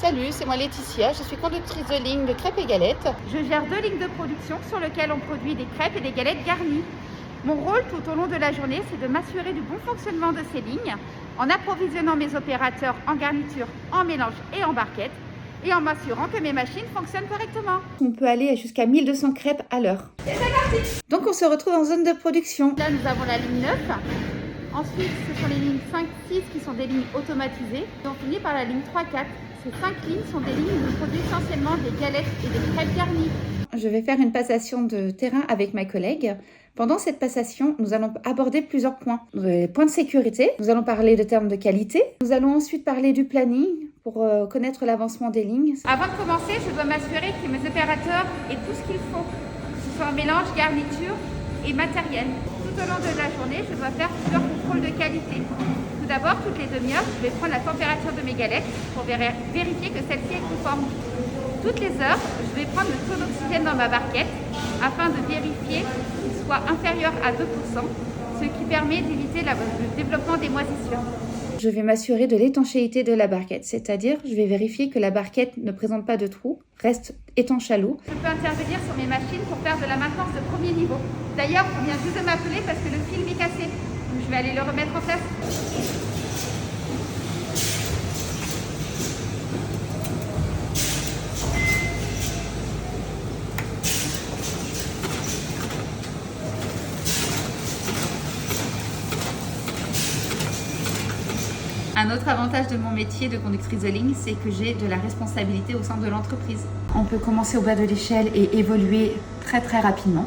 Salut, c'est moi Laetitia, je suis conductrice de ligne de crêpes et galettes. Je gère 2 lignes de production sur lesquelles on produit des crêpes et des galettes garnies. Mon rôle tout au long de la journée, c'est de m'assurer du bon fonctionnement de ces lignes en approvisionnant mes opérateurs en garniture, en mélange et en barquette et en m'assurant que mes machines fonctionnent correctement. On peut aller jusqu'à 1200 crêpes à l'heure. Et c'est parti! Donc on se retrouve en zone de production. Là, nous avons la ligne 9. Ensuite, ce sont les lignes 5, 6 qui sont des lignes automatisées. Et on finit par la ligne 3, 4. Ces 5 lignes sont des lignes où on produit essentiellement des galettes et des crêpes garnies. Je vais faire une passation de terrain avec ma collègue. Pendant cette passation, nous allons aborder plusieurs points. Les points de sécurité, nous allons parler de termes de qualité. Nous allons ensuite parler du planning pour connaître l'avancement des lignes. Avant de commencer, je dois m'assurer que mes opérateurs aient tout ce qu'il faut, que ce soit un mélange, garniture et matériel. Tout au long de la journée, je dois faire plusieurs contrôles de qualité. Tout d'abord, toutes les demi-heures, je vais prendre la température de mes galettes pour vérifier que celle-ci est conforme. Toutes les heures, je vais prendre le taux d'oxygène dans ma barquette afin de vérifier qu'il soit inférieur à 2%, ce qui permet d'éviter le développement des moisissures. Je vais m'assurer de l'étanchéité de la barquette, c'est-à-dire je vais vérifier que la barquette ne présente pas de trous, reste étanche à l'eau. Je peux intervenir sur mes machines pour faire de la maintenance de premier niveau. D'ailleurs, on vient juste de m'appeler parce que le film est cassé. Donc je vais aller le remettre en place. Un autre avantage de mon métier de conductrice de ligne, c'est que j'ai de la responsabilité au sein de l'entreprise. On peut commencer au bas de l'échelle et évoluer très rapidement.